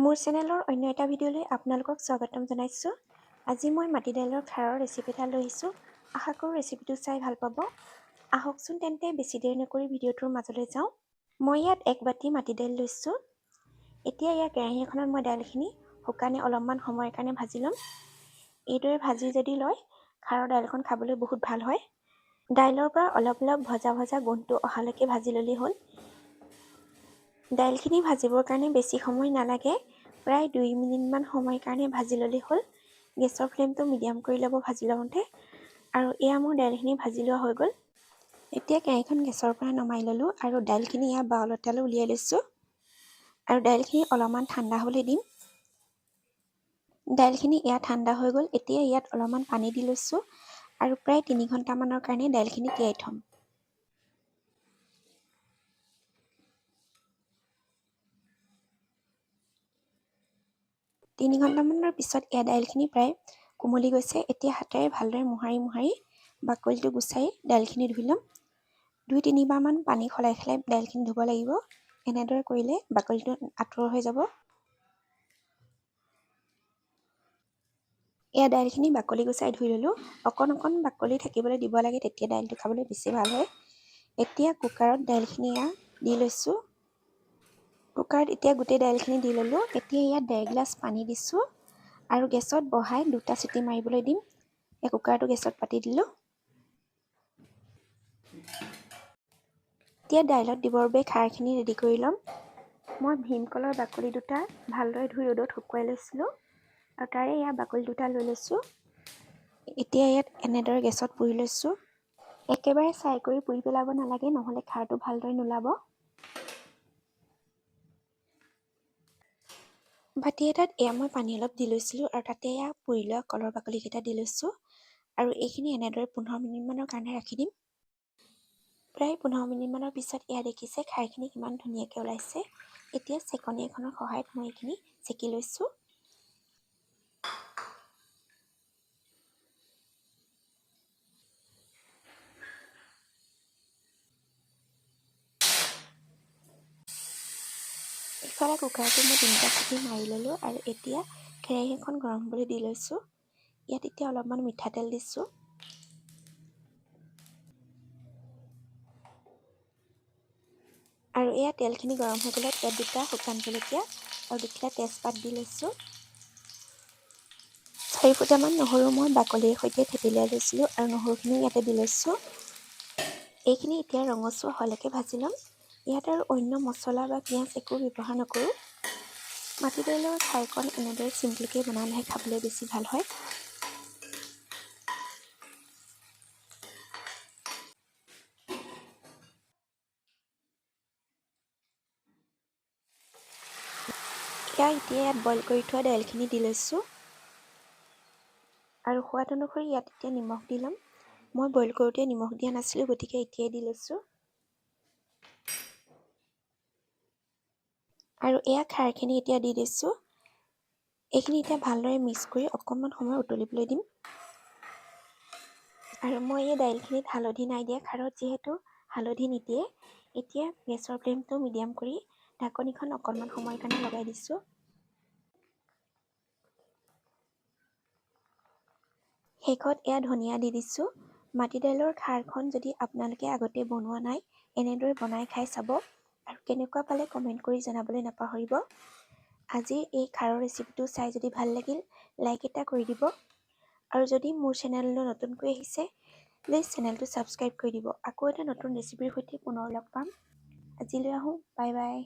মোৰ চেনেলৰ অন্য এটা ভিডিঅ'লৈ আপোনালোকক স্বাগতম জনাইছোঁ। আজি মই মাটি দাইলৰ খাৰৰ ৰেচিপি এটা লৈ আহিছোঁ। আশা কৰোঁ ৰেচিপিটো চাই ভাল পাব। আহকচোন তেন্তে বেছি দেৰি নকৰি ভিডিঅ'টোৰ মাজলৈ যাওঁ। মই ইয়াত এক বাতি মাটি দাইল লৈছোঁ। এতিয়া ইয়াৰ কেৰাহী এখনত মই দাইলখিনি শুকানে অলপমান সময়ৰ কাৰণে ভাজি ল'ম। এইদৰে ভাজি যদি লয় খাৰৰ দাইলখন খাবলৈ বহুত ভাল হয়। দাইলৰ পৰা অলপ অলপ ভজা ভজা গোন্ধটো অহালৈকে ভাজি ল'লেই হ'ল। দাইলখিনি ভাজিবৰ কাৰণে বেছি সময় নালাগে, প্ৰায় 2 মিনিটমান সময়ৰ কাৰণে ভাজি ল'লেই হ'ল। গেছৰ ফ্লেমটো মিডিয়াম কৰি ল'ব ভাজি লওঁতে। আৰু এয়া মোৰ দাইলখিনি ভাজি লোৱা হৈ গ'ল। এতিয়া কেৰাহীখন গেছৰ পৰা নমাই ল'লোঁ আৰু দাইলখিনি ইয়াৰ বাউল এটালৈ উলিয়াই লৈছোঁ। আৰু দাইলখিনি অলপমান ঠাণ্ডা হ'বলৈ দিম। দাইলখিনি ইয়াত ঠাণ্ডা হৈ গ'ল। এতিয়া ইয়াত অলপমান পানী দি লৈছোঁ আৰু প্ৰায় 3 ঘণ্টামানৰ কাৰণে দাইলখিনি তিয়াই থ'ম। তিনি ঘণ্টামানৰ পিছত এয়া দাইলখিনি প্ৰায় কোমলি গৈছে। এতিয়া হাতেৰে ভালদৰে মোহাৰি বাকলিটো গুচাই দাইলখিনি ধুই ল'ম। 2-3 বাৰমান পানী সলাই দাইলখিনি ধুব লাগিব। এনেদৰে কৰিলে বাকলিটো আঁতৰ হৈ যাব। এয়া দাইলখিনি বাকলি গুচাই ধুই ল'লোঁ। অকণ বাকলি থাকিবলৈ দিব লাগে, তেতিয়া দাইলটো খাবলৈ বেছি ভাল হয়। এতিয়া কুকাৰত দাইলখিনি দি লৈছোঁ। কুকাৰত এতিয়া গোটেই দাইলখিনি দি ল'লোঁ। এতিয়া ইয়াত 1.5 গিলাচ পানী দিছোঁ আৰু গেছত বহাই 2টা চিটি মাৰিবলৈ দিম। এই কুকাৰটো গেছত পাতি দিলোঁ। এতিয়া দাইলত দিবৰ বাবে খাৰখিনি ৰেডি কৰি ল'ম। মই ভীমকলৰ বাকলি দুটা ভালদৰে ধুই ৰ'দত শুকুৱাই লৈছিলোঁ আৰু তাৰে ইয়াৰ বাকলি দুটা লৈ লৈছোঁ। এতিয়া ইয়াত এনেদৰে গেছত পুৰি লৈছোঁ। একেবাৰে চাই কৰি পুৰি পেলাব নালাগে, নহ'লে খাৰটো ভালদৰে নোলাব। বাতি এটাত এয়া মই পানী অলপ দি লৈছিলোঁ আৰু তাতে এয়া পুৰি লোৱা কলৰ বাকলিকেইটা দি লৈছোঁ আৰু এইখিনি এনেদৰে 15 মিনিটমানৰ কাৰণে ৰাখি দিম। প্ৰায় 15 মিনিটমানৰ পিছত এয়া দেখিছে খাৰখিনি কিমান ধুনীয়াকৈ ওলাইছে। এতিয়া চেকনি এখনৰ সহায়ত মই এইখিনি চেকি লৈছোঁ। ইফালে কুকাৰটো মই 3টা চিটি মাৰি ল'লোঁ আৰু এতিয়া কেৰাহী এখন গৰম হ'বলৈ দি লৈছোঁ। ইয়াত এতিয়া অলপমান মিঠাতেল দিছোঁ। আৰু এয়া তেলখিনি গৰম হৈ গ'লে ইয়াত 2টা শুকান জলকীয়া আৰু 2টা তেজপাত দি লৈছোঁ। 4 ফুটামান নহৰু মই বাকলিৰ সৈতে থেতেলিয়াই লৈছিলোঁ আৰু নহৰুখিনি ইয়াতে দি লৈছোঁ। এইখিনি এতিয়া ৰঙচুৱা হোৱালৈকে ভাজি ল'ম। ইয়াত আৰু অন্য মছলা বা পিঁয়াজ একো ব্যৱহাৰ নকৰোঁ। মাটি দাইলৰ খাৰকণ এনেদৰে চিম্পুলকৈ বনালেহে খাবলৈ বেছি ভাল হয়। এতিয়া ইয়াত বইল কৰি থোৱা দাইলখিনি দি লৈছোঁ আৰু সোৱাদ অনুসৰি ইয়াত এতিয়া নিমখ দি ল'ম। মই বইল কৰোঁতে নিমখ দিয়া নাছিলোঁ, গতিকে এতিয়াই দি লৈছোঁ। আৰু এয়া খাৰখিনি এতিয়া দি দিছোঁ। এইখিনি এতিয়া ভালদৰে মিক্স কৰি অকণমান সময় উতলিবলৈ দিম। আৰু মই এই দাইলখিনিত হালধি নাই দিয়া, খাৰত যিহেতু হালধি নিদিয়ে। এতিয়া গেছৰ ফ্লেমটো মিডিয়াম কৰি ঢাকনিখন অকণমান সময়ৰ কাৰণে লগাই দিছোঁ। শেষত এয়া ধনিয়া দি দিছোঁ। মাটি দাইলৰ খাৰখন যদি আপোনালোকে আগতে বনোৱা নাই, এনেদৰে বনাই খাই চাব আৰু কেনেকুৱা পালে কমেণ্ট কৰি জনাবলৈ নাপাহৰিব। আজিৰ এই খাৰৰ ৰেচিপিটো চাই যদি ভাল লাগিল, লাইক এটা কৰি দিব। আৰু যদি মোৰ চেনেললৈ নতুনকৈ আহিছে, প্লিজ চেনেলটো ছাবস্ক্ৰাইব কৰি দিব। আকৌ এটা নতুন ৰেচিপিৰ সৈতে পুনৰ লগ পাম। আজিলৈ আহোঁ, বাই বাই।